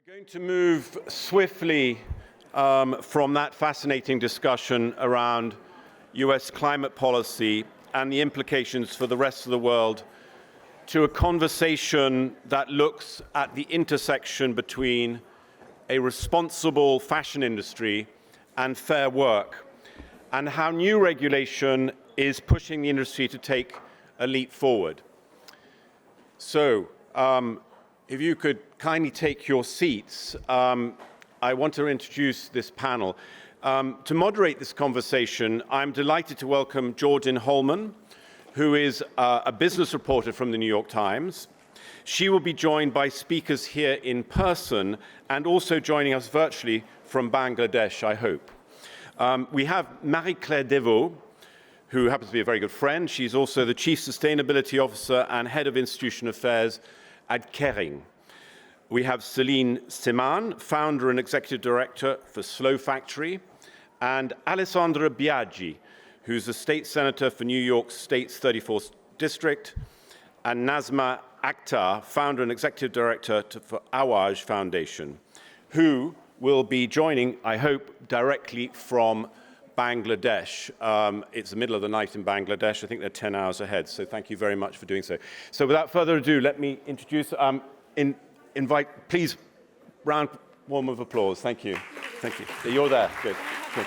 We're going to move swiftly from that fascinating discussion around US climate policy and the implications for the rest of the world to a conversation that looks at the intersection between a responsible fashion industry and fair work, and how new regulation is pushing the industry to take a leap forward. So, if you could kindly take your seats, I want to introduce this panel. To moderate this conversation, I'm delighted to welcome Jordan Holman, who is a business reporter from the New York Times. She will be joined by speakers here in person and also joining us virtually from Bangladesh, I hope. We have Marie-Claire Devaux, who happens to be a very good friend. She's also the Chief Sustainability Officer and Head of Institutional Affairs at Kering. We have Celine Seman, Founder and Executive Director for Slow Factory, and Alessandra Biaggi, who's a State Senator for New York State's 34th District, and Nazma Akhtar, Founder and Executive Director for Awaj Foundation, who will be joining, I hope, directly from Bangladesh. It's the middle of the night in Bangladesh. I think they're 10 hours ahead, so thank you very much for doing so. So without further ado, let me introduce, invite, please, round warm of applause. Thank you. Thank you. You're there. Good. Good.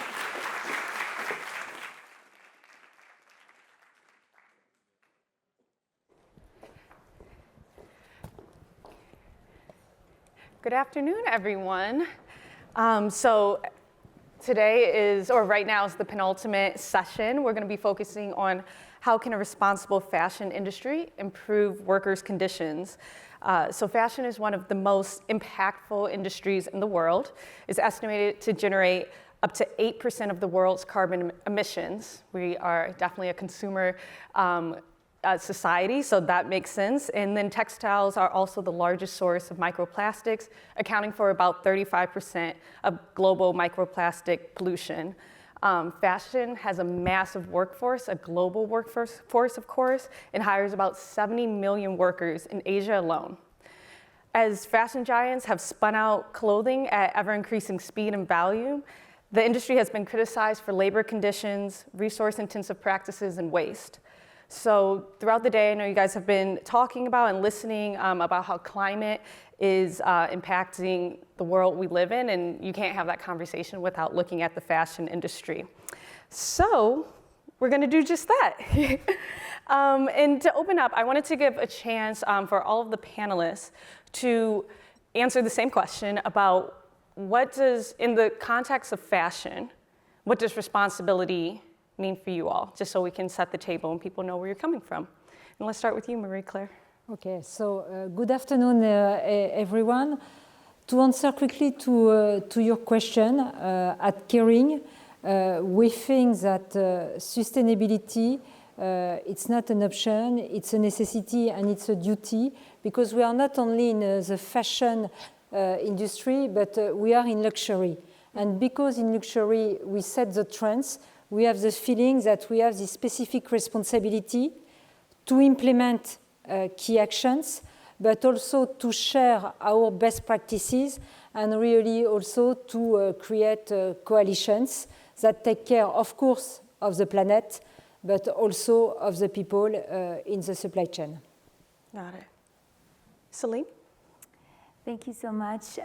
Good afternoon, everyone. Today is, or right now is the penultimate session. We're going to be focusing on how can a responsible fashion industry improve workers' conditions. So fashion is one of the most impactful industries in the world. It's estimated to generate up to 8% of the world's carbon emissions. We are definitely a consumer society, so that makes sense. And then textiles are also the largest source of microplastics, accounting for about 35% of global microplastic pollution. Fashion has a massive workforce, a global workforce, of course, and hires about 70 million workers in Asia alone. As fashion giants have spun out clothing at ever-increasing speed and volume, the industry has been criticized for labor conditions, resource-intensive practices, and waste. So throughout the day, I know you guys have been talking about and listening about how climate is impacting the world we live in, and you can't have that conversation without looking at the fashion industry. So we're going to do just that. And to open up, I wanted to give a chance for all of the panelists to answer the same question about what does, in the context of fashion, what does responsibility mean for you all, just so we can set the table and people know where you're coming from. And let's start with you, Marie-Claire. Okay, so good afternoon, everyone. To answer quickly to your question, at Kering, we think that sustainability, it's not an option, it's a necessity and it's a duty, because we are not only in the fashion industry, but we are in luxury. And because in luxury we set the trends, we have the feeling that we have this specific responsibility to implement key actions, but also to share our best practices and really also to create coalitions that take care, of course, of the planet, but also of the people in the supply chain. Got it. Celine? Thank you so much.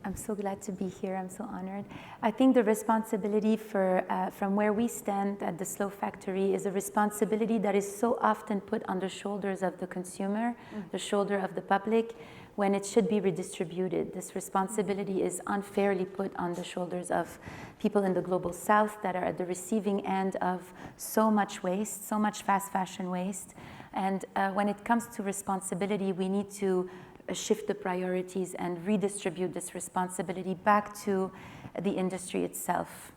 I'm so glad to be here. I'm so honored. I think the responsibility from where we stand at the Slow Factory is a responsibility that is so often put on the shoulders of the consumer, the shoulder of the public, when it should be redistributed. This responsibility is unfairly put on the shoulders of people in the global south that are at the receiving end of so much waste, so much fast fashion waste. And when it comes to responsibility, we need to shift the priorities and redistribute this responsibility back to the industry itself.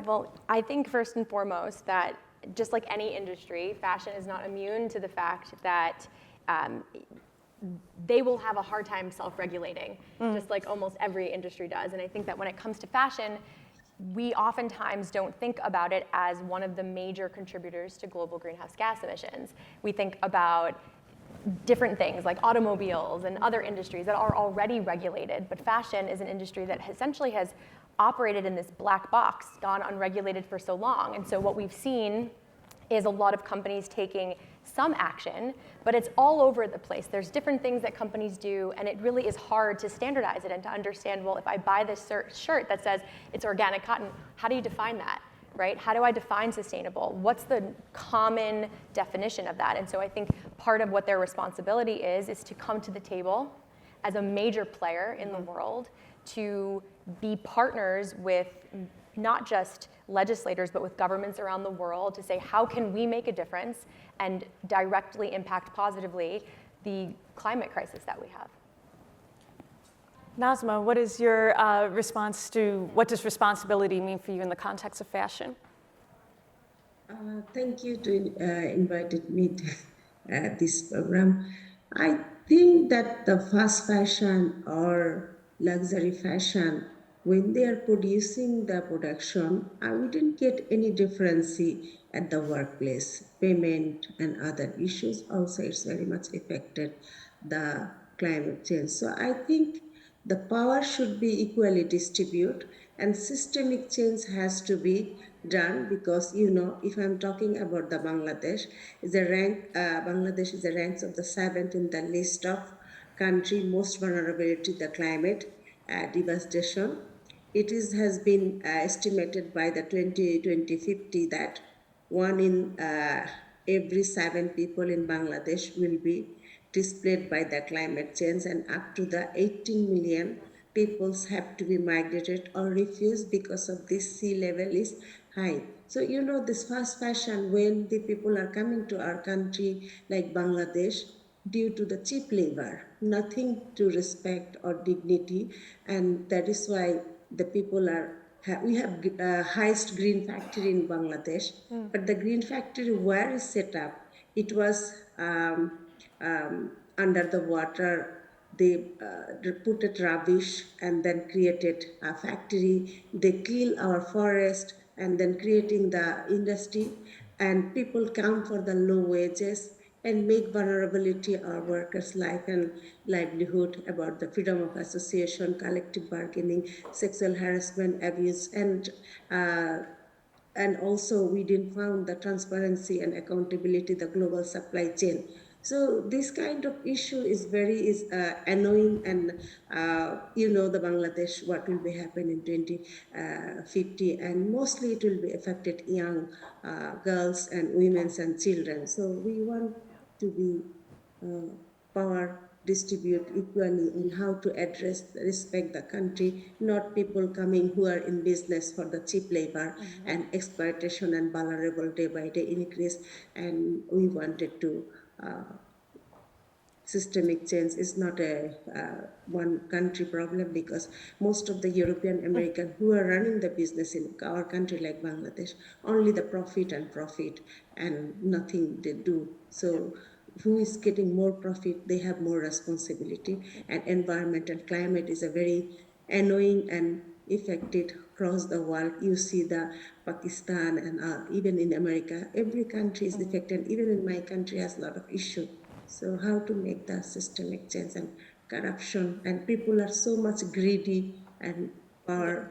Well, I think first and foremost that just like any industry, fashion is not immune to the fact that they will have a hard time self-regulating, just like almost every industry does. And I think that when it comes to fashion, we oftentimes don't think about it as one of the major contributors to global greenhouse gas emissions. We think about different things like automobiles and other industries that are already regulated, but fashion is an industry that essentially has operated in this black box, gone unregulated for so long. And so what we've seen is a lot of companies taking some action, but it's all over the place. There's different things that companies do, and it really is hard to standardize it and to understand, well, if I buy this shirt that says it's organic cotton, how do you define that, right? How do I define sustainable? What's the common definition of that? And so I think part of what their responsibility is to come to the table as a major player in the world to be partners with not just legislators, but with governments around the world to say, how can we make a difference and directly impact positively the climate crisis that we have? Nazma, what is your response to what does responsibility mean for you in the context of fashion? Thank you to invited me to this program. I think that the fast fashion or luxury fashion, when they are producing the production, we didn't get any difference at the workplace. Payment and other issues also it's very much affected the climate change. So I think the power should be equally distributed and systemic change has to be done because, you know, if I'm talking about the Bangladesh, Bangladesh is the ranks of the 7th in the list of country most vulnerable to the climate devastation. It has been estimated by the 2050 that 1 in every 7 people in Bangladesh will be displaced by the climate change, and up to the 18 million peoples have to be migrated or refused because of this sea level is high. So, you know, this fast fashion, when the people are coming to our country like Bangladesh, due to the cheap labor, nothing to respect or dignity, and that is why the people are, we have highest green factory in Bangladesh, but the green factory where is set up, it was under the water. They put rubbish and then created a factory. They kill our forest and then creating the industry, and people come for the low wages and make vulnerability our workers' life and livelihood about the freedom of association, collective bargaining, sexual harassment, abuse, and also we didn't found the transparency and accountability, the global supply chain. So this kind of issue is very annoying, and you know the Bangladesh what will be happening in 2050, and mostly it will be affected young girls and women and children. So we want to be power distribute equally in how to address respect the country, not people coming who are in business for the cheap labor and exploitation and vulnerable day by day increase. And we wanted to systemic change is not a one country problem, because most of the European American who are running the business in our country like Bangladesh, only the profit and nothing they do. So who is getting more profit, they have more responsibility, and environment and climate is a very annoying and affected across the world. You see the Pakistan and even in America, every country is affected. Even in my country has a lot of issue. So how to make the systemic change and corruption, and people are so much greedy and powerful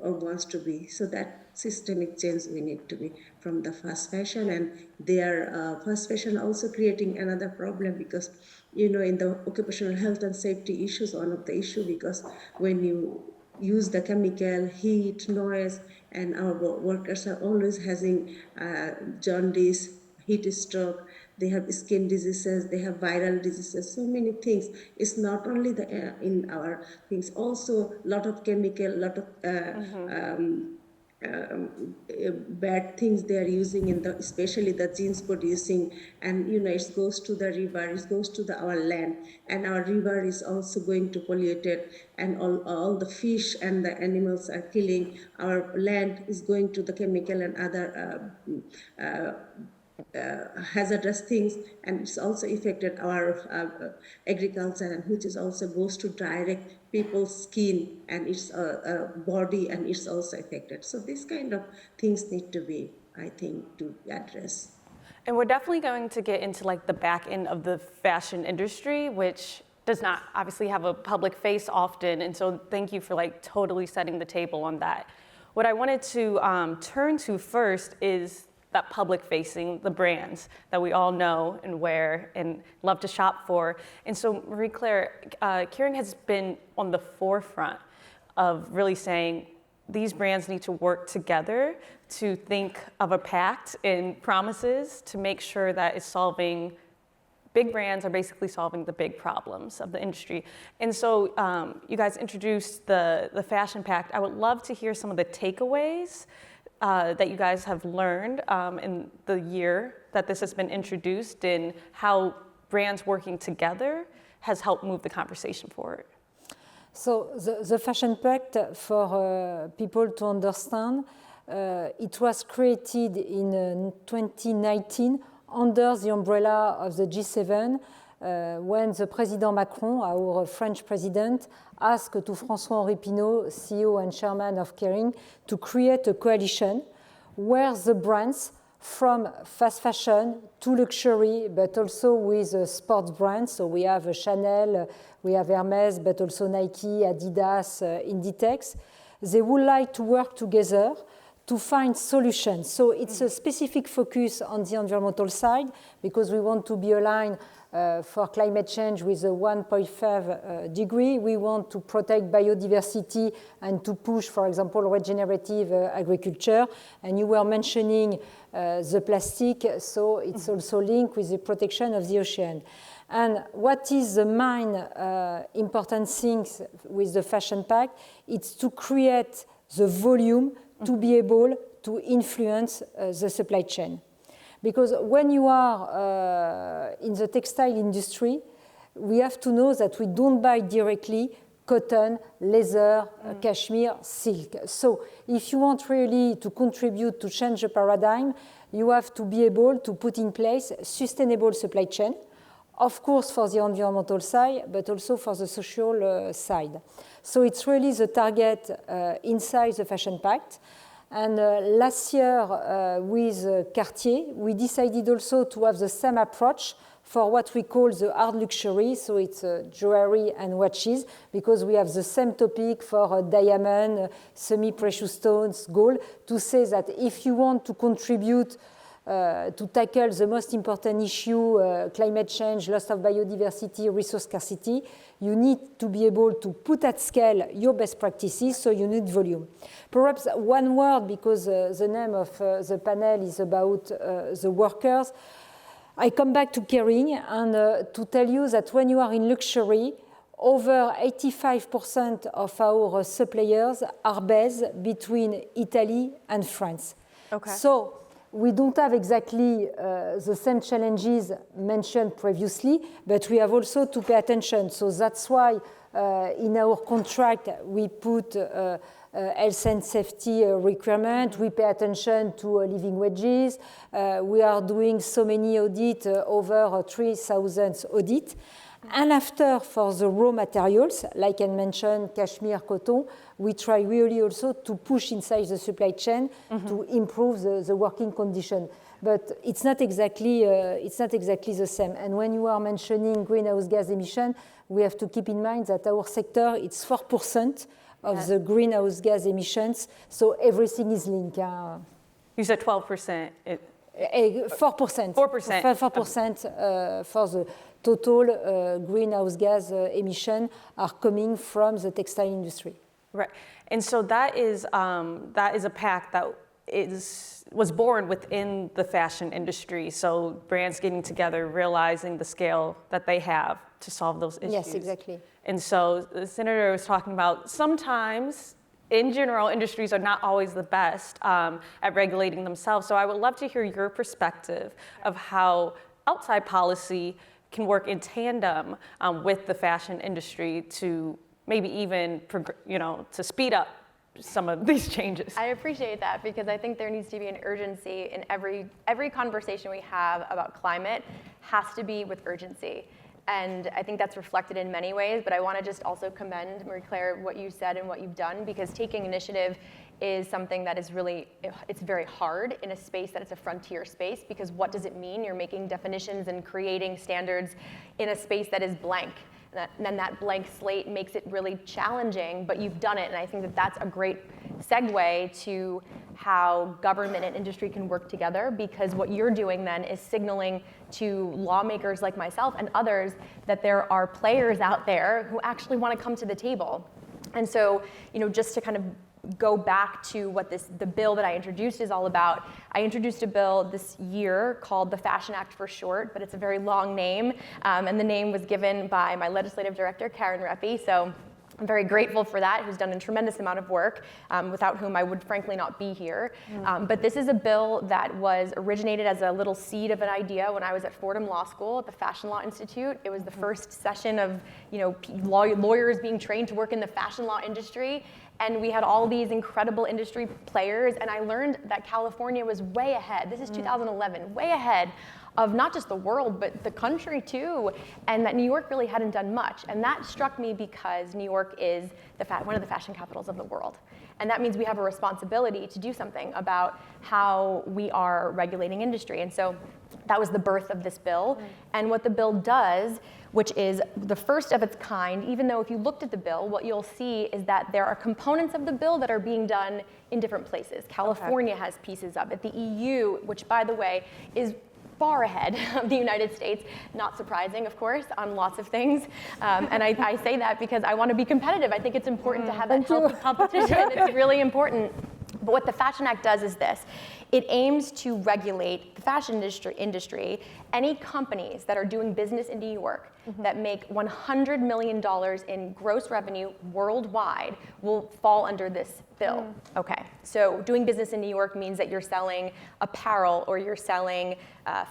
or wants to be. So that systemic change we need to be from the fast fashion, and their fast fashion also creating another problem, because you know in the occupational health and safety issues, one of the issue, because when you use the chemical, heat, noise, and our workers are always having jaundice, heat stroke, they have skin diseases, they have viral diseases, so many things. It's not only the in our things, also a lot of chemical, lot of bad things they are using in the, especially the jeans producing, and you know it goes to the river, it goes to our land, and our river is also going to polluted, and all the fish and the animals are killing. Our land is going to the chemical and other hazardous things, and it's also affected our agriculture, and which is also goes to direct people's skin and its body, and it's also affected. So these kind of things need to be, I think, to address. And we're definitely going to get into like the back end of the fashion industry, which does not obviously have a public face often. And so thank you for like totally setting the table on that. What I wanted to turn to first is that public facing, the brands that we all know and wear and love to shop for. And so Marie-Claire, Kering has been on the forefront of really saying these brands need to work together to think of a pact and promises to make sure that it's solving, big brands are basically solving the big problems of the industry. And so you guys introduced the Fashion Pact. I would love to hear some of the takeaways that you guys have learned in the year that this has been introduced and how brands working together has helped move the conversation forward. So the Fashion Pact, for people to understand, it was created in 2019 under the umbrella of the G7 when the President Macron, our French president, asked to François-Henri Pinault, CEO and chairman of Kering, to create a coalition where the brands from fast fashion to luxury, but also with sports brands. So we have Chanel, we have Hermès, but also Nike, Adidas, Inditex. They would like to work together to find solutions. So it's a specific focus on the environmental side because we want to be aligned for climate change with a 1.5 degree. We want to protect biodiversity and to push, for example, regenerative agriculture. And you were mentioning the plastic, so it's also linked with the protection of the ocean. And what is the main important things with the Fashion Pact? It's to create the volume to be able to influence the supply chain. Because when you are in the textile industry, we have to know that we don't buy directly cotton, leather, cashmere, silk. So if you want really to contribute to change the paradigm, you have to be able to put in place sustainable supply chain, of course for the environmental side, but also for the social side. So it's really the target inside the Fashion Pact. And last year with Cartier, we decided also to have the same approach for what we call the hard luxury, so it's jewelry and watches, because we have the same topic for diamond, semi-precious stones, gold, to say that if you want to contribute to tackle the most important issue, climate change, loss of biodiversity, resource scarcity, you need to be able to put at scale your best practices, so you need volume. Perhaps one word, because the name of the panel is about the workers. I come back to Kering and to tell you that when you are in luxury, over 85% of our suppliers are based between Italy and France. Okay. So we don't have exactly the same challenges mentioned previously, but we have also to pay attention. So that's why in our contract we put health and safety requirement. We pay attention to living wages. We are doing so many audits, over 3,000 audits. And after, for the raw materials, like I mentioned, cashmere, cotton, we try really also to push inside the supply chain to improve the working condition. But it's not exactly the same. And when you are mentioning greenhouse gas emission, we have to keep in mind that our sector, it's 4% of the greenhouse gas emissions, so everything is linked. You said 12%. 4%. 4% for the total greenhouse gas emission are coming from the textile industry. Right, and so that is a pact that was born within the fashion industry. So brands getting together, realizing the scale that they have to solve those issues. Yes, exactly. And so the senator was talking about sometimes, in general, industries are not always the best at regulating themselves. So I would love to hear your perspective of how outside policy can work in tandem with the fashion industry to maybe even, to speed up some of these changes. I appreciate that because I think there needs to be an urgency in every conversation we have about climate has to be with urgency. And I think that's reflected in many ways, but I want to just also commend, Marie-Claire, what you said and what you've done, because taking initiative is something that is really, it's very hard in a space that it's a frontier space, because what does it mean? You're making definitions and creating standards in a space that is blank. And then that blank slate makes it really challenging, but you've done it. And I think that that's a great segue to how government and industry can work together, because what you're doing then is signaling to lawmakers like myself and others that there are players out there who actually want to come to the table. And so, just to kind of go back to what the bill that I introduced is all about. I introduced a bill this year called the Fashion Act for short, but it's a very long name, and the name was given by my legislative director, Karen Reppy, so I'm very grateful for that, who's done a tremendous amount of work, without whom I would frankly not be here. But this is a bill that was originated as a little seed of an idea when I was at Fordham Law School at the Fashion Law Institute. It was the first session of lawyers being trained to work in the fashion law industry. And we had all these incredible industry players, and I learned that California was way ahead. This is 2011, way ahead of not just the world, but the country too, and that New York really hadn't done much. And that struck me because New York is one of the fashion capitals of the world. And that means we have a responsibility to do something about how we are regulating industry. And so that was the birth of this bill. And what the bill does, which is the first of its kind, even though if you looked at the bill, what you'll see is that there are components of the bill that are being done in different places. California has pieces of it. The EU, which by the way, is far ahead of the United States, not surprising, of course, on lots of things. And I say that because I want to be competitive. I think it's important to have that healthy competition. It's really important. But what the Fashion Act does is this. It aims to regulate the fashion industry, any companies that are doing business in New York that make $100 million in gross revenue worldwide will fall under this bill. Okay, so doing business in New York means that you're selling apparel, or you're selling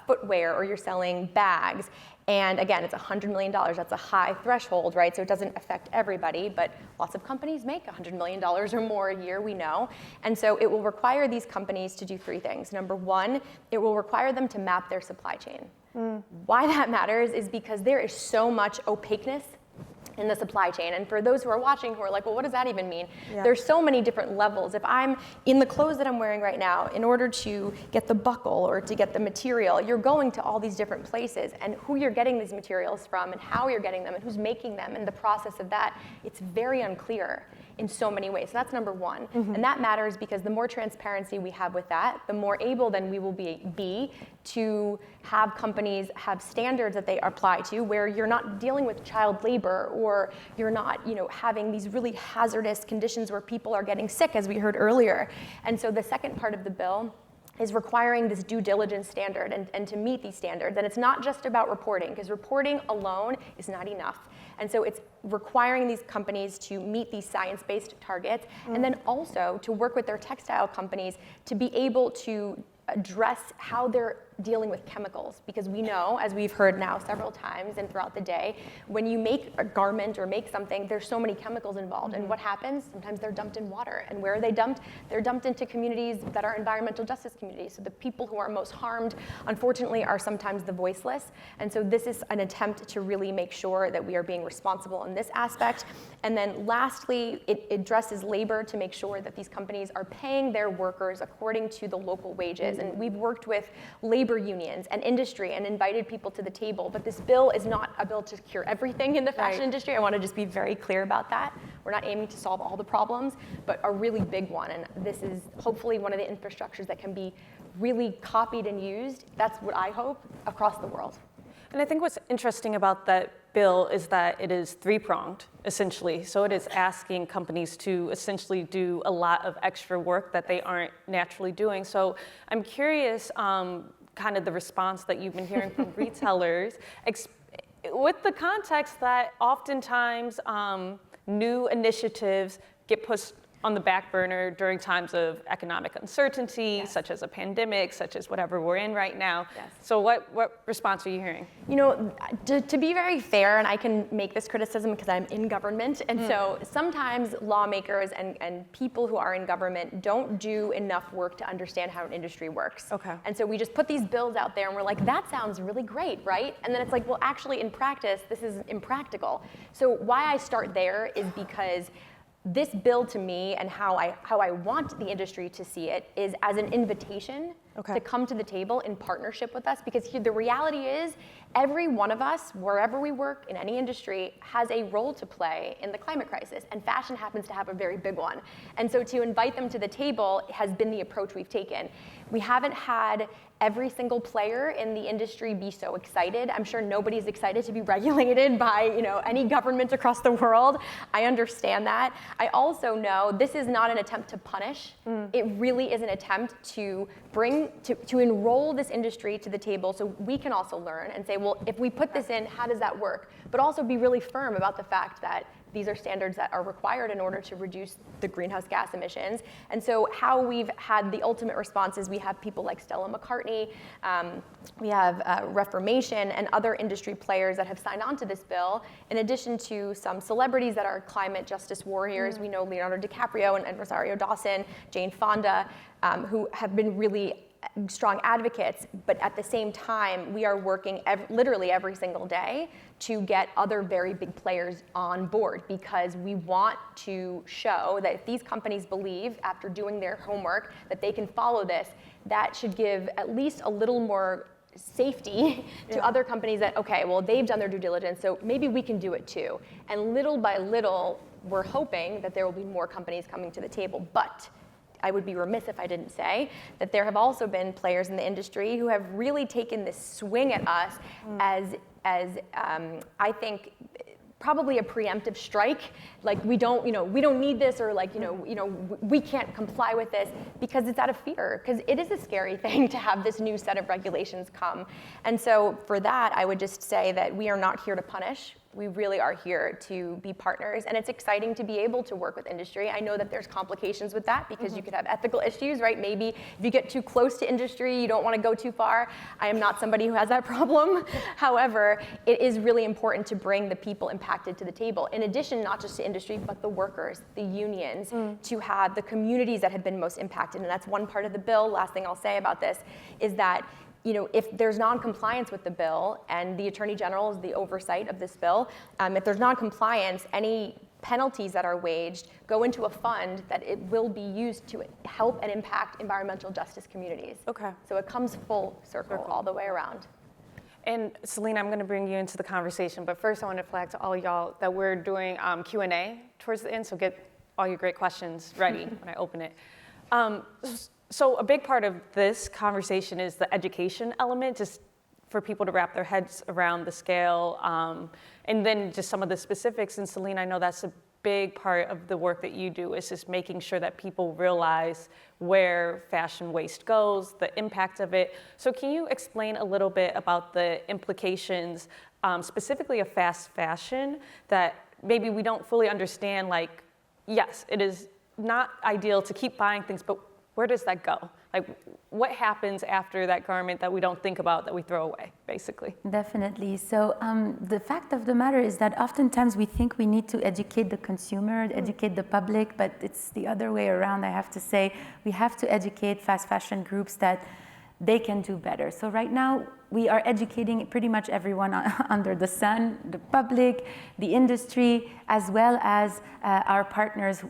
footwear, or you're selling bags. And again, it's $100 million. That's a high threshold, right? So it doesn't affect everybody, but lots of companies make $100 million or more a year, we know. And so it will require these companies to do three things. Number one, it will require them to map their supply chain. Why that matters is because there is so much opaqueness in the supply chain. And for those who are watching who are like, well, what does that even mean? Yeah. There's so many different levels. If I'm in the clothes that I'm wearing right now, in order to get the buckle or to get the material, you're going to all these different places, and who you're getting these materials from and how you're getting them and who's making them and the process of that, it's very unclear in so many ways. So that's number one. And that matters because the more transparency we have with that, the more able then we will be to have companies have standards that they apply to, where you're not dealing with child labor, or you're not having these really hazardous conditions where people are getting sick, as we heard earlier. And so the second part of the bill is requiring this due diligence standard and to meet these standards. And it's not just about reporting, because reporting alone is not enough. And so it's requiring these companies to meet these science-based targets, and then also to work with their textile companies to be able to address how they're dealing with chemicals, because we know, as we've heard now several times and throughout the day, when you make a garment or make something, there's so many chemicals involved. And what happens? Sometimes they're dumped in water. And where are they dumped? They're dumped into communities that are environmental justice communities. So the people who are most harmed, unfortunately, are sometimes the voiceless. And so this is an attempt to really make sure that we are being responsible in this aspect. And then lastly, it addresses labor to make sure that these companies are paying their workers according to the local wages. And we've worked with labor unions and industry and invited people to the table, but this bill is not a bill to cure everything in the fashion industry. I want to just be very clear about that. We're not aiming to solve all the problems, but a really big one, and this is hopefully one of the infrastructures that can be really copied and used, that's what I hope, across the world. And I think what's interesting about that bill is that it is three-pronged, essentially. So it is asking companies to essentially do a lot of extra work that they aren't naturally doing. So I'm curious, kind of the response that you've been hearing from retailers, with the context that oftentimes new initiatives get pushed on the back burner during times of economic uncertainty, such as a pandemic, such as whatever we're in right now. So what response are you hearing? To be very fair, and I can make this criticism because I'm in government, and so sometimes lawmakers and people who are in government don't do enough work to understand how an industry works. Okay. And so we just put these bills out there and we're like, that sounds really great, right? And then it's like, well, actually in practice, this is impractical. So why I start there is because this bill to me and how I want the industry to see it is as an invitation to come to the table in partnership with us, because the reality is every one of us, wherever we work in any industry, has a role to play in the climate crisis, and fashion happens to have a very big one. And so to invite them to the table has been the approach we've taken. We haven't had every single player in the industry be so excited. I'm sure nobody's excited to be regulated by any government across the world. I understand that. I also know this is not an attempt to punish. It really is an attempt to to enroll this industry to the table so we can also learn and say, well, if we put this in, how does that work? But also be really firm about the fact that these are standards that are required in order to reduce the greenhouse gas emissions. And so how we've had the ultimate response is we have people like Stella McCartney, we have Reformation and other industry players that have signed on to this bill, in addition to some celebrities that are climate justice warriors. We know Leonardo DiCaprio and Rosario Dawson, Jane Fonda, who have been really strong advocates, but at the same time, we are working literally every single day to get other very big players on board, because we want to show that if these companies believe, after doing their homework, that they can follow this, that should give at least a little more safety to other companies that, okay, well, they've done their due diligence, so maybe we can do it too. And little by little, we're hoping that there will be more companies coming to the table. But I would be remiss if I didn't say that there have also been players in the industry who have really taken this swing at us as I think probably a preemptive strike, like we don't need this, or like we can't comply with this, because it's out of fear, because it is a scary thing to have this new set of regulations come. And so for that, I would just say that we are not here to punish. We really are here to be partners, and it's exciting to be able to work with industry. I know that there's complications with that, because you could have ethical issues, right? Maybe if you get too close to industry, you don't want to go too far. I am not somebody who has that problem. However, it is really important to bring the people impacted to the table, in addition, not just to industry, but the workers, the unions, to have the communities that have been most impacted. And that's one part of the bill. Last thing I'll say about this is that if there's non-compliance with the bill, and the Attorney General is the oversight of this bill, if there's non-compliance, any penalties that are waged go into a fund that it will be used to help and impact environmental justice communities. Okay. So it comes full circle all the way around. And Selena, I'm going to bring you into the conversation, but first I want to flag to all y'all that we're doing Q&A towards the end, so get all your great questions ready when I open it. So a big part of this conversation is the education element, just for people to wrap their heads around the scale, and then just some of the specifics. And Selena, I know that's a big part of the work that you do, is just making sure that people realize where fashion waste goes, the impact of it. So can you explain a little bit about the implications, specifically of fast fashion, that maybe we don't fully understand? Like, yes, it is not ideal to keep buying things, but where does that go? Like, what happens after that garment that we don't think about, that we throw away, basically? Definitely. So the fact of the matter is that oftentimes we think we need to educate the consumer, educate the public, but it's the other way around, I have to say. We have to educate fast fashion groups that they can do better. So right now, we are educating pretty much everyone under the sun, the public, the industry, as well as our partners.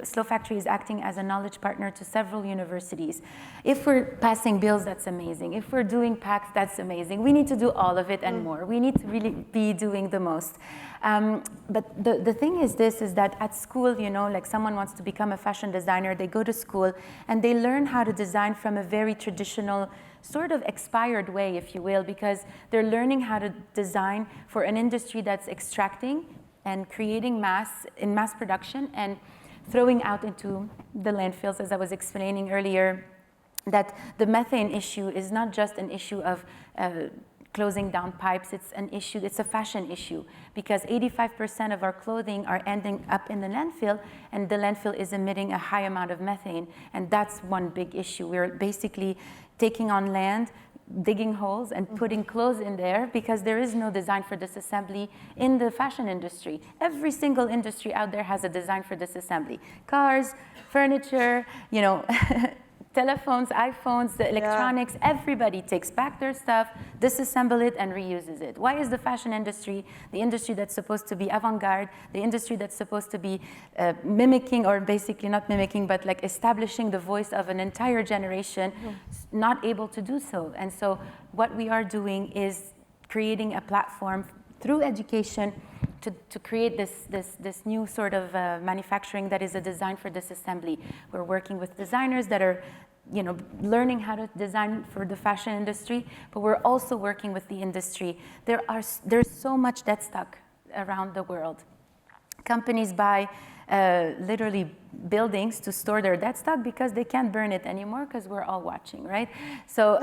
Slow Factory is acting as a knowledge partner to several universities. If we're passing bills, that's amazing. If we're doing Pact, that's amazing. We need to do all of it and more. We need to really be doing the most. But the thing is this, is that at school, like someone wants to become a fashion designer, they go to school and they learn how to design from a very traditional, sort of expired way, if you will, because they're learning how to design for an industry that's extracting and creating in mass production and throwing out into the landfills, as I was explaining earlier, that the methane issue is not just an issue of closing down pipes, it's a fashion issue, because 85% of our clothing are ending up in the landfill, and the landfill is emitting a high amount of methane, and that's one big issue. We're basically taking on land, digging holes and putting clothes in there, because there is no design for disassembly in the fashion industry. Every single industry out there has a design for disassembly. Cars, furniture, telephones, iPhones, the electronics, everybody takes back their stuff, disassemble it, and reuses it. Why is the fashion industry, the industry that's supposed to be avant-garde, the industry that's supposed to be mimicking, or basically not mimicking, but like establishing the voice of an entire generation, not able to do so? And so what we are doing is creating a platform through education to create this new sort of manufacturing that is a design for disassembly. We're working with designers that are learning how to design for the fashion industry, but we're also working with the industry. There's so much debt stock around the world. Companies buy literally buildings to store their debt stock because they can't burn it anymore because we're all watching, right? So,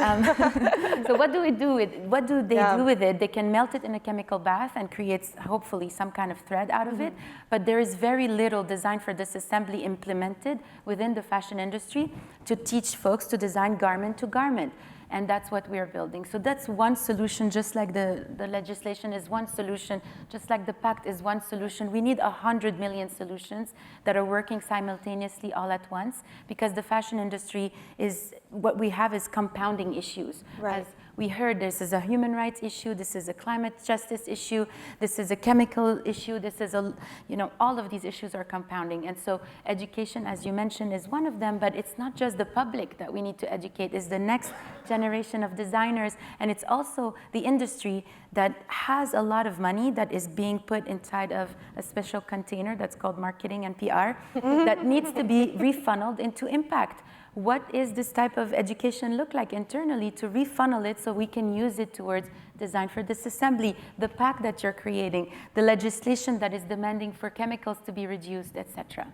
so what do we do with it? What do they do with it? They can melt it in a chemical bath and create hopefully some kind of thread out of it, but there is very little design for disassembly implemented within the fashion industry to teach folks to design garment to garment. And that's what we are building. So that's one solution, just like the legislation is one solution, just like the Pact is one solution. We need 100 million solutions that are working simultaneously all at once, because the fashion industry is, what we have is compounding issues. Right. As we heard, this is a human rights issue, this is a climate justice issue, this is a chemical issue, this is all of these issues are compounding. And so education, as you mentioned, is one of them, but it's not just the public that we need to educate, it's the next generation of designers, and it's also the industry that has a lot of money that is being put inside of a special container that's called marketing and PR that needs to be refunneled into impact. What is this type of education look like internally to refunnel it so we can use it towards design for disassembly, the pact that you're creating, the legislation that is demanding for chemicals to be reduced, etc.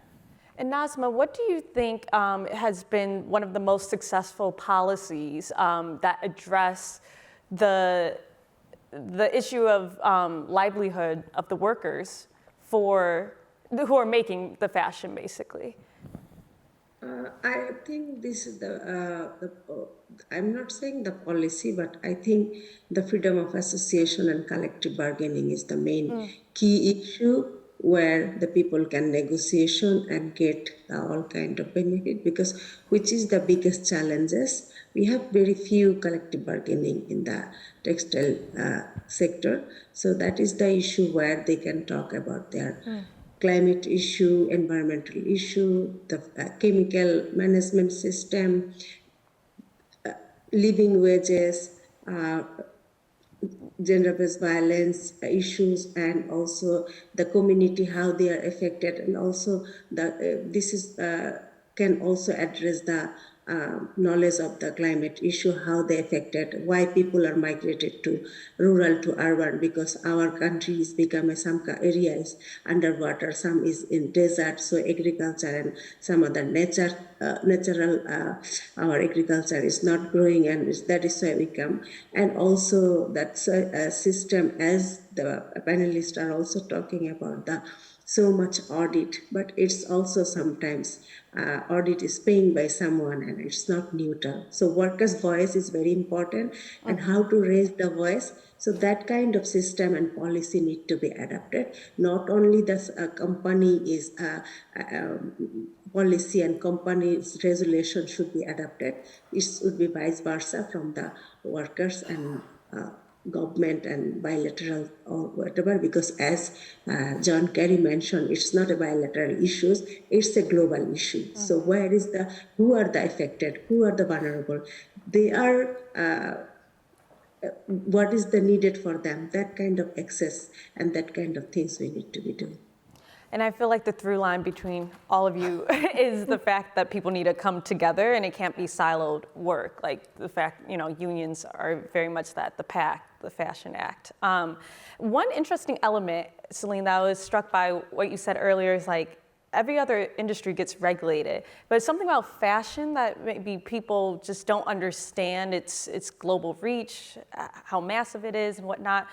And Nazma, what do you think has been one of the most successful policies that address the issue of livelihood of the workers who are making the fashion, basically? I think this is I'm not saying the policy, but I think the freedom of association and collective bargaining is the main key issue, where the people can negotiation and get all kind of benefit, because which is the biggest challenges. We have very few collective bargaining in the textile sector. So that is the issue where they can talk about their climate issue, environmental issue, the chemical management system, living wages, gender-based violence issues, and also the community, how they are affected, and also can also address the knowledge of the climate issue, how they affected, why people are migrated to rural to urban, because our country is becoming, some area is underwater, some is in desert, so agriculture and some other natural our agriculture is not growing, and that is why we come. And also that system, as the panelists are also talking about, the so much audit, but it's also sometimes audit is paying by someone and it's not neutral. So workers' voice is very important, and how to raise the voice. So that kind of system and policy need to be adapted. Not only the company is policy and company's resolution should be adapted, it should be vice versa from the workers and government and bilateral or whatever, because as John Kerry mentioned, it's not a bilateral issue, it's a global issue. So who are the affected, who are the vulnerable? They are, what is the needed for them? That kind of access and that kind of things we need to be doing. And I feel like the through line between all of you is the fact that people need to come together, and it can't be siloed work. Like the fact, unions are very much that, the Pact, the Fashion Act. One interesting element, Celine, that I was struck by what you said earlier is like every other industry gets regulated, but it's something about fashion that maybe people just don't understand its global reach, how massive it is and whatnot.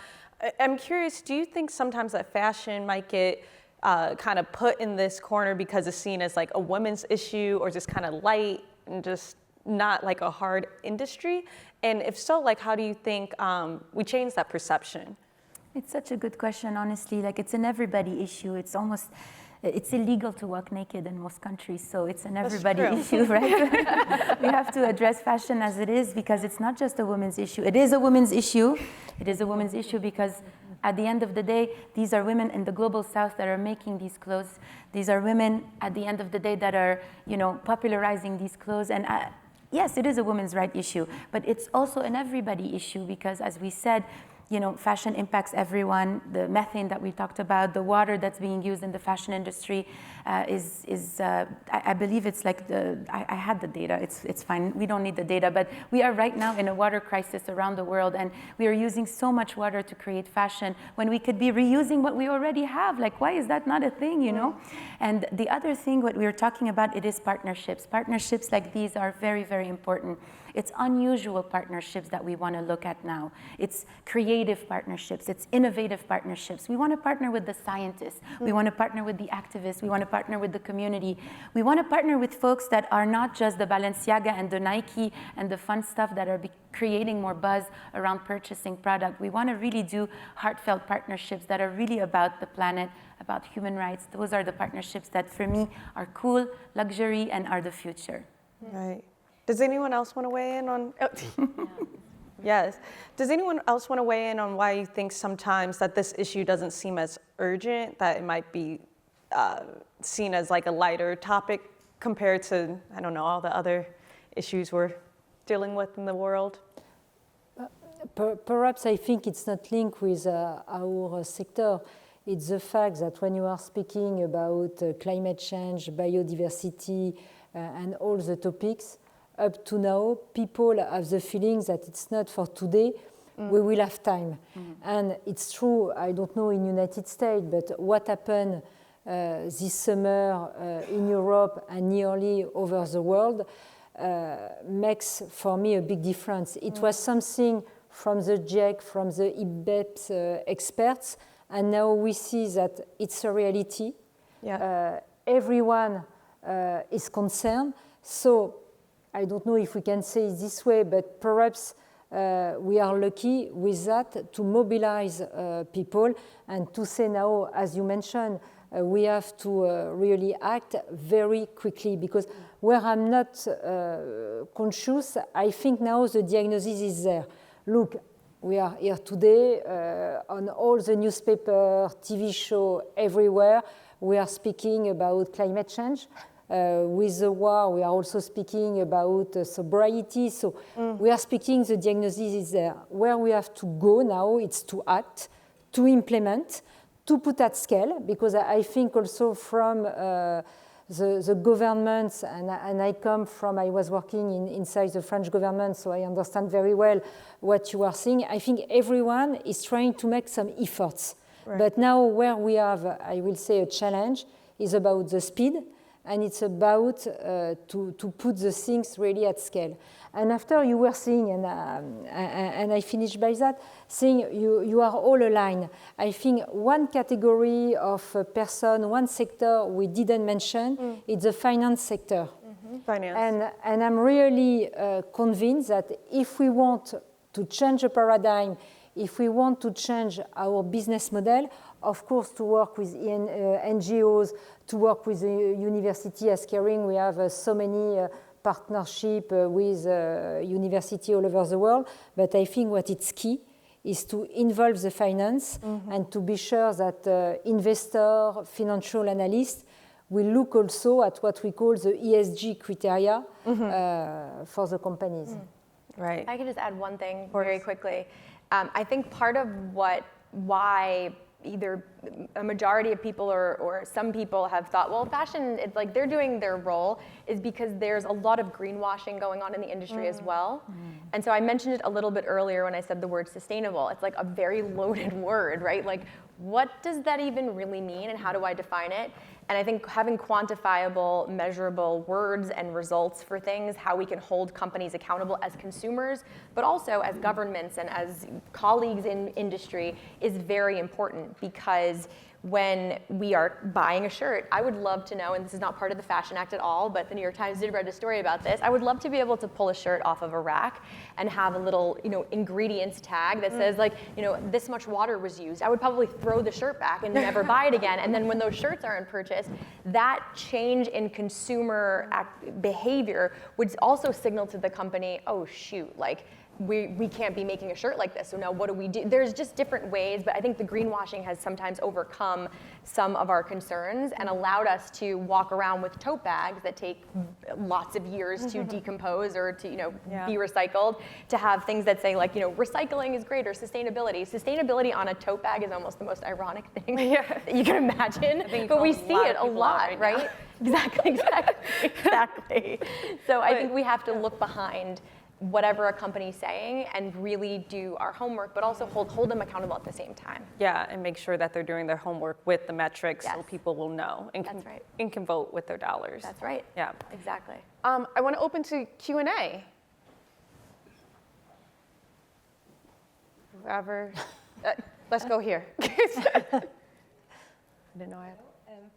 I'm curious, do you think sometimes that fashion might get kind of put in this corner because it's seen as like a women's issue, or just kind of light and just not like a hard industry? And if so, like how do you think we change that perception? It's such a good question, honestly. Like it's an everybody issue. It's almost, it's illegal to walk naked in most countries, so it's an everybody issue, right? We have to address fashion as it is, because it's not just a women's issue. It is a women's issue. It is a women's issue because at the end of the day, these are women in the global south that are making these clothes. These are women at the end of the day that are, popularizing these clothes. And yes, it is a women's right issue, but it's also an everybody issue because, as we said, fashion impacts everyone. The methane that we talked about, the water that's being used in the fashion industry I believe it's like I had the data, it's fine, we don't need the data, but we are right now in a water crisis around the world, and we are using so much water to create fashion when we could be reusing what we already have. Like, why is that not a thing, And the other thing, what we are talking about, it is partnerships. Partnerships like these are very, very important. It's unusual partnerships that we want to look at now. It's creative partnerships, it's innovative partnerships. We want to partner with the scientists, we want to partner with the activists, we want to partner with the community. We want to partner with folks that are not just the Balenciaga and the Nike and the fun stuff that are creating more buzz around purchasing product. We want to really do heartfelt partnerships that are really about the planet, about human rights. Those are the partnerships that for me are cool, luxury, and are the future. Right. Does anyone else want to weigh in on? Oh. Yes. Does anyone else want to weigh in on why you think sometimes that this issue doesn't seem as urgent, that it might be seen as like a lighter topic compared to, I don't know, all the other issues we're dealing with in the world? Perhaps I think it's not linked with our sector. It's the fact that when you are speaking about climate change, biodiversity, and all the topics, up to now, people have the feeling that it's not for today, we will have time. And it's true, I don't know in United States, but what happened this summer in Europe and nearly over the world makes for me a big difference. It was something from the GIEC, from the IPBES experts, and now we see that it's a reality. Yeah. Everyone is concerned. So I don't know if we can say it this way, but perhaps we are lucky with that to mobilize people and to say now, as you mentioned, we have to really act very quickly, because where I'm not conscious, I think now the diagnosis is there. Look, we are here today on all the newspaper, TV show, everywhere. We are speaking about climate change. With the war, we are also speaking about sobriety. So we are speaking, the diagnosis is there. Where we have to go now, it's to act, to implement, to put at scale, because I think also from the governments, and I come from, I was working inside the French government, so I understand very well what you are saying. I think everyone is trying to make some efforts. Right. But now where we have, I will say, a challenge is about the speed, and it's about to put the things really at scale. And after you were saying, and I finish by that, saying you are all aligned. I think one category of person, one sector we didn't mention, it's the finance sector. Finance. And I'm really convinced that if we want to change the paradigm, if we want to change our business model, of course, to work with NGOs, to work with the university as Caring, we have so many partnership with university all over the world. But I think what it's key is to involve the finance and to be sure that investor, financial analysts will look also at what we call the ESG criteria for the companies. Right. I could just add one thing very quickly. I think part of why either a majority of people or some people have thought, well, fashion, it's like they're doing their role, is because there's a lot of greenwashing going on in the industry as well. And so I mentioned it a little bit earlier when I said the word sustainable. It's like a very loaded word, right? Like, what does that even really mean, and how do I define it? And I think having quantifiable, measurable words and results for things, how we can hold companies accountable as consumers, but also as governments and as colleagues in industry, is very important, because when we are buying a shirt. I would love to know, and this is not part of the Fashion Act at all, but the New York Times did write a story about this. I would love to be able to pull a shirt off of a rack and have a little, ingredients tag that says like, this much water was used. I would probably throw the shirt back and never buy it again. And then when those shirts aren't purchased, that change in consumer behavior would also signal to the company, oh shoot, like, we can't be making a shirt like this, so now what do we do? There's just different ways, but I think the greenwashing has sometimes overcome some of our concerns and allowed us to walk around with tote bags that take lots of years to decompose or to be recycled, to have things that say like, recycling is great or sustainability. Sustainability on a tote bag is almost the most ironic thing that you can imagine, but we see it a lot, right? Exactly. So I think we have to look behind whatever a company's saying and really do our homework, but also hold them accountable at the same time. Yeah, and make sure that they're doing their homework with the metrics so Yes. people will know and That's right. and can vote with their dollars. That's right. Yeah. Exactly. I want to open to Q&A. Whoever, let's go here. I didn't know I had.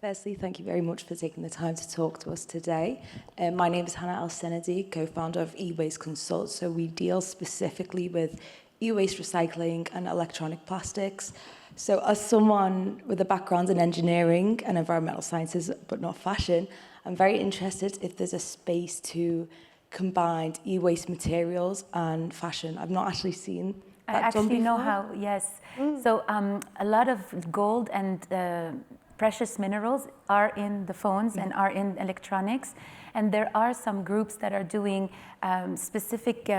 Firstly, thank you very much for taking the time to talk to us today. My name is Hannah Al-Senedi, co-founder of eWaste Consult. So we deal specifically with e-waste recycling and electronic plastics. So as someone with a background in engineering and environmental sciences, but not fashion, I'm very interested if there's a space to combine e-waste materials and fashion. I've not actually seen that I actually done know before. how, yes. So a lot of gold and precious minerals are in the phones and are in electronics. And there are some groups that are doing specific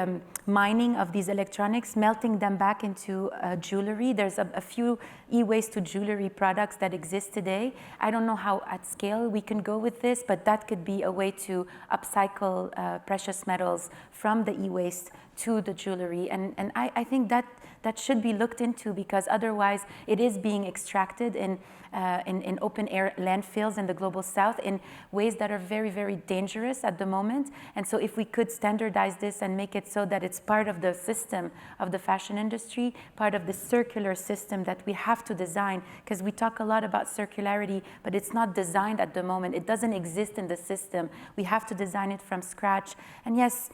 mining of these electronics, melting them back into jewelry. There's a few e-waste to jewelry products that exist today. I don't know how at scale we can go with this, but that could be a way to upcycle precious metals from the e-waste to the jewelry. And I think that should be looked into, because otherwise it is being extracted in open air landfills in the global south in ways that are very, very dangerous at the moment. And so if we could standardize this and make it so that it's part of the system of the fashion industry, part of the circular system that we have to design, because we talk a lot about circularity, but it's not designed at the moment. It doesn't exist in the system. We have to design it from scratch. And yes,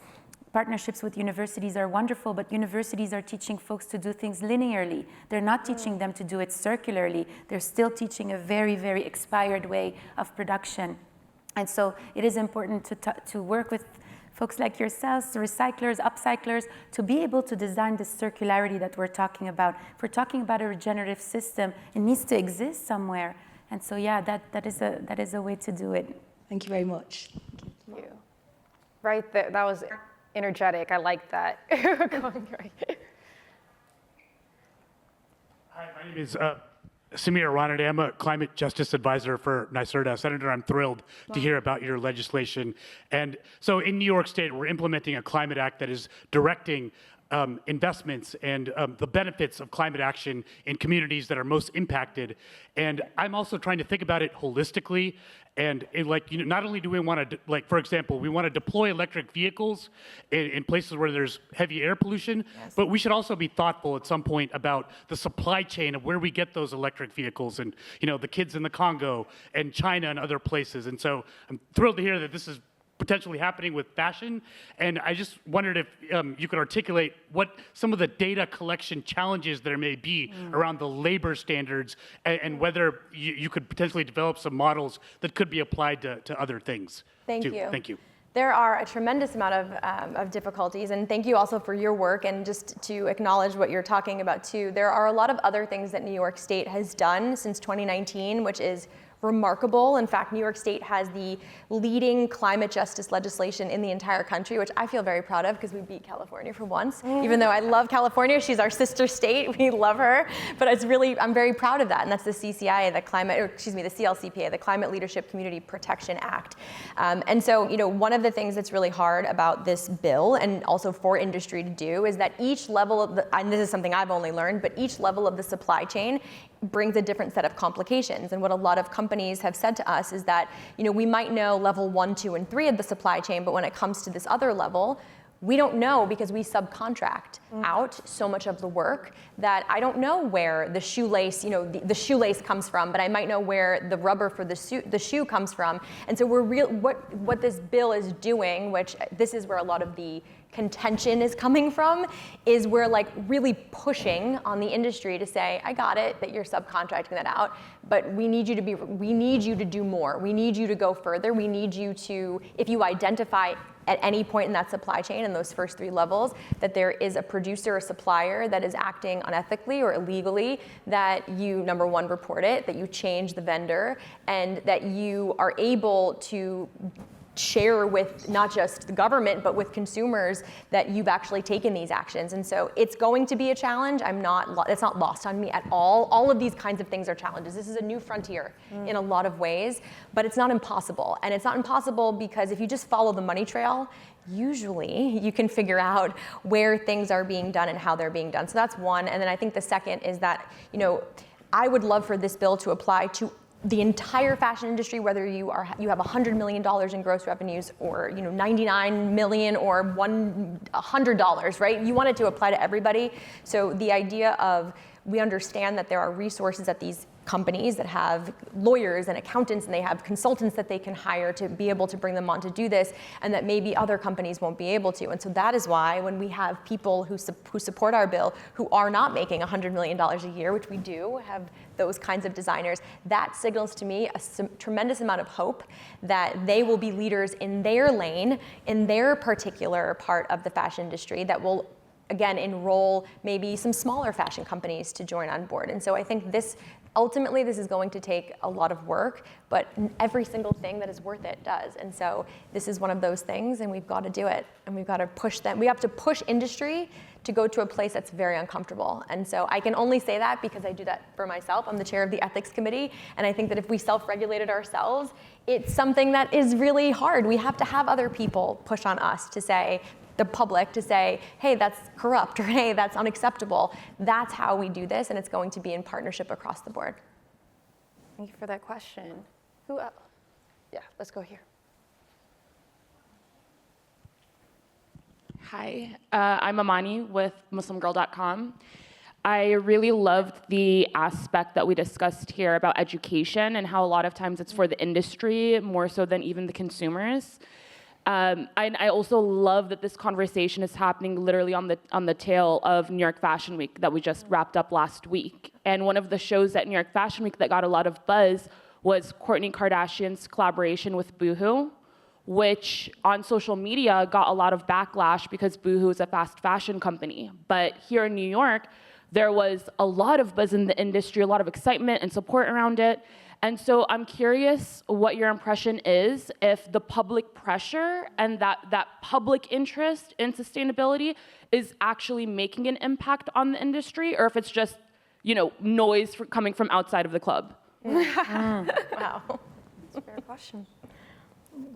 partnerships with universities are wonderful, but universities are teaching folks to do things linearly. They're not teaching them to do it circularly. They're still teaching a very, very expired way of production. And so it is important to work with folks like yourselves, recyclers, upcyclers, to be able to design the circularity that we're talking about. If we're talking about a regenerative system, it needs to exist somewhere. And so yeah, that is a way to do it. Thank you very much. Thank you. Right there, that was energetic. I like that. Going right. Hi, my name is Samir Ranade. I'm a climate justice advisor for NYSERDA. Senator, I'm thrilled to hear about your legislation. And so in New York State, we're implementing a climate act that is directing investments and the benefits of climate action in communities that are most impacted. And I'm also trying to think about it holistically. And not only do we want to, for example, we want to deploy electric vehicles in places where there's heavy air pollution, but we should also be thoughtful at some point about the supply chain of where we get those electric vehicles and, the kids in the Congo and China and other places. And so I'm thrilled to hear that this is potentially happening with fashion. And I just wondered if you could articulate what some of the data collection challenges there may be around the labor standards and whether you could potentially develop some models that could be applied to other things. Thank too. you. Thank you. There are a tremendous amount of difficulties, and thank you also for your work, and just to acknowledge what you're talking about too. There are a lot of other things that New York State has done since 2019, which is remarkable. In fact, New York State has the leading climate justice legislation in the entire country, which I feel very proud of because we beat California for once. Even though I love California, she's our sister state, we love her. But I'm very proud of that, and that's the CCIA, the CLCPA, the Climate Leadership Community Protection Act. And so, one of the things that's really hard about this bill, and also for industry to do, is that each level of and this is something I've only learned, but each level of the supply chain brings a different set of complications. And what a lot of companies have said to us is that, we might know level 1, 2, and 3 of the supply chain, but when it comes to this other level, We don't know because we subcontract out so much of the work that I don't know where the shoelace, the shoelace comes from, but I might know where the rubber for the shoe comes from. And so what this bill is doing, which this is where a lot of the contention is coming from, is we're like really pushing on the industry to say, I got it that you're subcontracting that out, but we need you to do more. We need you to go further. We need you to, if you identify at any point in that supply chain in those first 3 levels that there is a producer or supplier that is acting unethically or illegally, that you, number one, report it, that you change the vendor, and that you are able to share with not just the government, but with consumers that you've actually taken these actions. And so it's going to be a challenge. It's not lost on me at all. All of these kinds of things are challenges. This is a new frontier in a lot of ways, but it's not impossible. And it's not impossible because if you just follow the money trail, usually you can figure out where things are being done and how they're being done. So that's one. And then I think the second is that, I would love for this bill to apply to the entire fashion industry, whether you have $100 million in gross revenues or 99 million or $100, right? You want it to apply to everybody. So the idea of, we understand that there are resources at these companies that have lawyers and accountants, and they have consultants that they can hire to be able to bring them on to do this, and that maybe other companies won't be able to. And so that is why when we have people who support our bill who are not making $100 million a year, which we do have those kinds of designers, that signals to me a tremendous amount of hope that they will be leaders in their lane, in their particular part of the fashion industry, that will again enroll maybe some smaller fashion companies to join on board. And so I think ultimately this is going to take a lot of work, but every single thing that is worth it does. And so this is one of those things, and we've got to do it, and we've got to push them. We have to push industry to go to a place that's very uncomfortable. And so I can only say that because I do that for myself. I'm the chair of the ethics committee, and I think that if we self-regulated ourselves, it's something that is really hard. We have to have other people push on us to say, the public, to say, hey, that's corrupt, or hey, that's unacceptable. That's how we do this, and it's going to be in partnership across the board. Thank you for that question. Who else? Yeah, let's go here. Hi, I'm Amani with MuslimGirl.com. I really loved the aspect that we discussed here about education and how a lot of times it's for the industry more so than even the consumers. I also love that this conversation is happening literally on the tail of New York Fashion Week that we just wrapped up last week. And one of the shows at New York Fashion Week that got a lot of buzz was Kourtney Kardashian's collaboration with Boohoo, which on social media got a lot of backlash because Boohoo is a fast fashion company. But here in New York, there was a lot of buzz in the industry, a lot of excitement and support around it. And so I'm curious what your impression is if the public pressure and that public interest in sustainability is actually making an impact on the industry, or if it's just, noise coming from outside of the club. Wow, that's a fair question.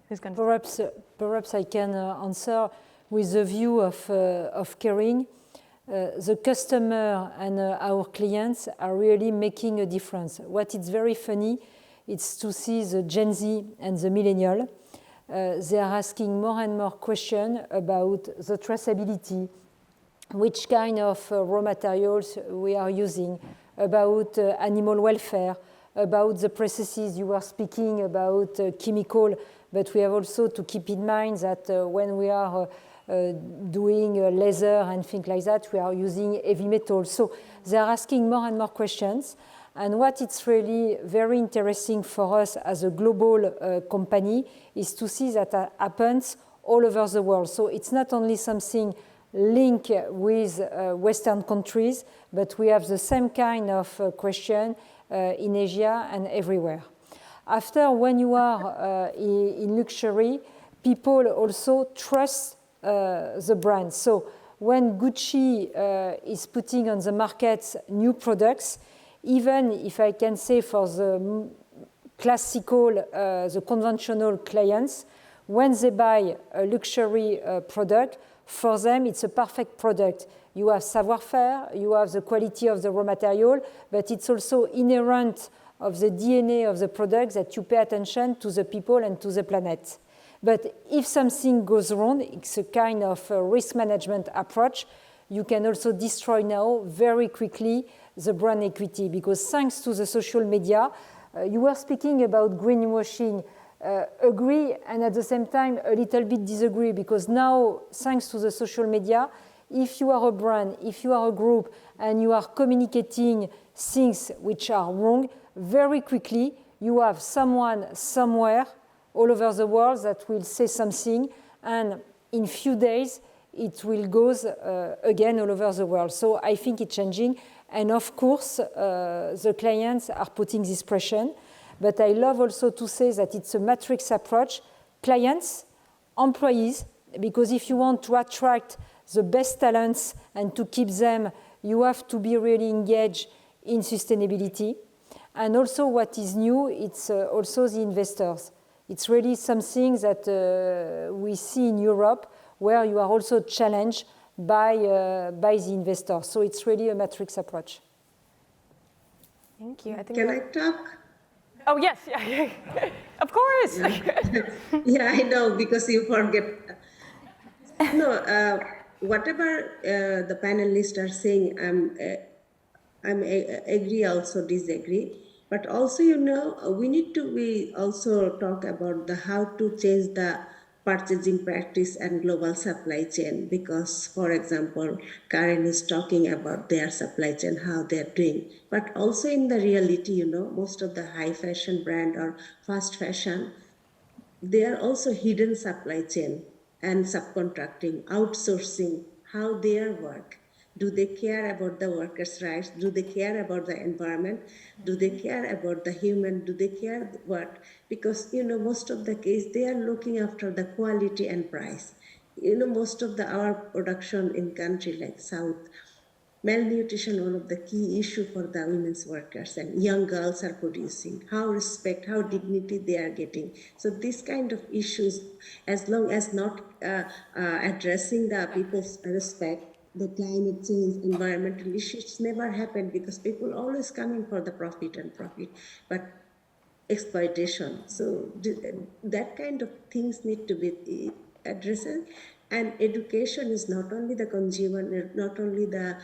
Who's going to? Perhaps I can answer with the view of caring. The customer and our clients are really making a difference. What is very funny is to see the Gen Z and the millennial. They are asking more and more questions about the traceability, which kind of raw materials we are using, about animal welfare, about the processes. You were speaking about chemical, but we have also to keep in mind that when we are doing laser and things like that, we are using heavy metal. So they are asking more and more questions. And what it's really very interesting for us as a global company is to see that happens all over the world. So it's not only something linked with Western countries, but we have the same kind of question in Asia and everywhere. After, when you are in luxury, people also trust the brand. So when Gucci is putting on the market new products, even if I can say for the classical, the conventional clients, when they buy a luxury product, for them it's a perfect product. You have savoir-faire, you have the quality of the raw material, but it's also inherent of the DNA of the product that you pay attention to the people and to the planet. But if something goes wrong, it's a kind of a risk management approach. You can also destroy now very quickly the brand equity, because thanks to the social media, you were speaking about greenwashing, agree and at the same time a little bit disagree, because now thanks to the social media, if you are a brand, if you are a group and you are communicating things which are wrong, very quickly you have someone somewhere all over the world that will say something, and in few days it will go again all over the world. So I think it's changing, and of course the clients are putting this pressure. But I love also to say that it's a matrix approach, clients, employees, because if you want to attract the best talents and to keep them, you have to be really engaged in sustainability. And also what is new, it's also the investors. It's really something that we see in Europe, where you are also challenged by the investors. So it's really a matrix approach. Thank you. Can I talk? Oh, yes, yeah. Of course. Yeah, I know, because you forget. No, whatever the panelists are saying, I'm agree, also disagree. But also, we need to also talk about how to change the purchasing practice and global supply chain, because, for example, Karen is talking about their supply chain, how they're doing. But also in the reality, most of the high fashion brand or fast fashion, they are also hidden supply chain and subcontracting, outsourcing, how their work. Do they care about the workers' rights? Do they care about the environment? Do they care about the human? Do they care what? Because, most of the case, they are looking after the quality and price. Most of our production in country like South, malnutrition, one of the key issue for the women's workers, and young girls are producing, how respect, how dignity they are getting. So this kind of issues, as long as not addressing the people's respect, the climate change, environmental issues never happen, because people always coming for the profit and profit, but exploitation. So that kind of things need to be addressed. And education is not only the consumer, not only the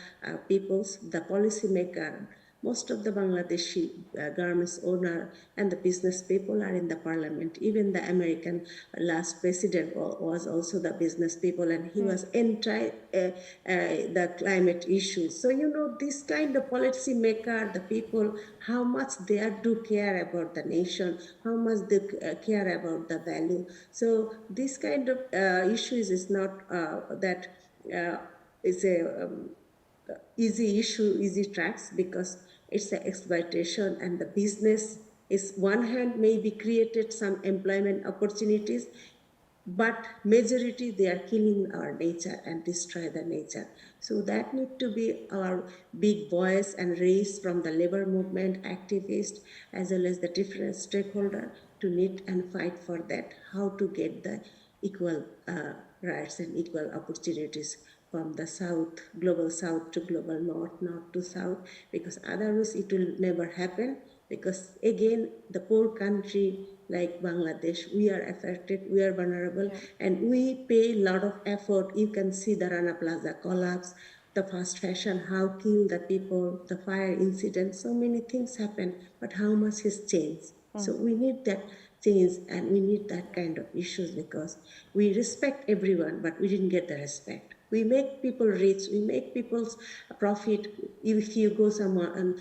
people's, the policy maker. Most of the Bangladeshi garments owner and the business people are in the parliament. Even the American last president was also the business people, and he was anti the climate issues. So, this kind of policy maker, the people, how much they do care about the nation, how much they care about the value. So this kind of issues is not that is a easy issue, easy tracks, because it's an exploitation, and the business is one hand maybe created some employment opportunities, but majority they are killing our nature and destroy the nature. So that need to be our big voice and raise from the labor movement, activists, as well as the different stakeholder to knit and fight for that, how to get the equal rights and equal opportunities from the south, global south to global north, north to south, because otherwise it will never happen. Because again, the poor country like Bangladesh, we are affected, we are vulnerable, and we pay a lot of effort. You can see the Rana Plaza collapse, the fast fashion, how kill the people, the fire incident, so many things happen, but how much has changed? So we need that change, and we need that kind of issues, because we respect everyone, but we didn't get the respect. We make people rich, we make people's profit. If you go somewhere and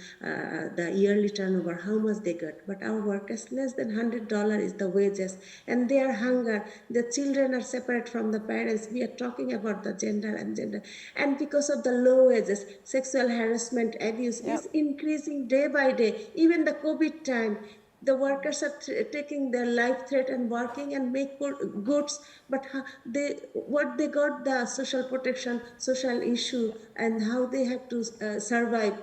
the yearly turnover, how much they get. But our workers, less than $100 is the wages, and they are hunger. The children are separate from the parents. We are talking about the gender. And because of the low wages, sexual harassment, abuse is increasing day by day. Even the COVID time, the workers are taking their life threat and working and make goods, but what they got, the social protection, social issue, and how they have to survive.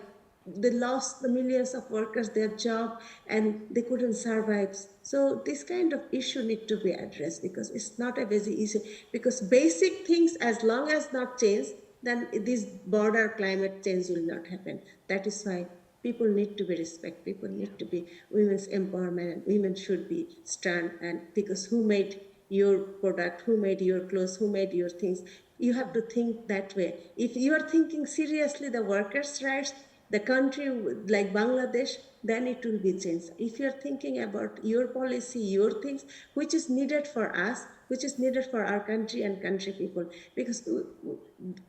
They lost the millions of workers their job, and they couldn't survive. So this kind of issue need to be addressed, because it's not a very easy, because basic things, as long as not changed, then this border climate change will not happen. That is why people need to be respected. People need to be women's empowerment, and women should be strong. And because who made your product, who made your clothes, who made your things. You have to think that way. If you are thinking seriously the workers' rights, the country like Bangladesh, then it will be changed. If you're thinking about your policy, your things, which is needed for us, which is needed for our country and country people, because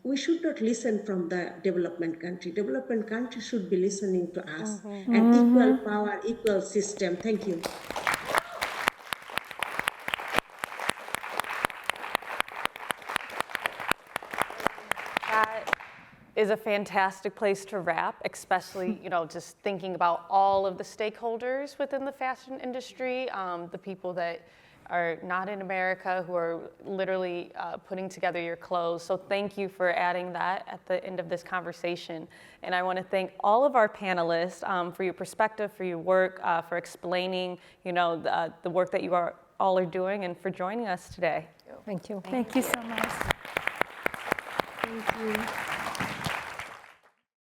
we should not listen from the development country. Development country should be listening to us. And equal power, equal system. Thank you. That is a fantastic place to wrap, especially, just thinking about all of the stakeholders within the fashion industry, the people that are not in America who are literally putting together your clothes. So thank you for adding that at the end of this conversation. And I want to thank all of our panelists for your perspective, for your work, for explaining, the work that you all are doing, and for joining us today. Thank you. Thank you so much. Thank you.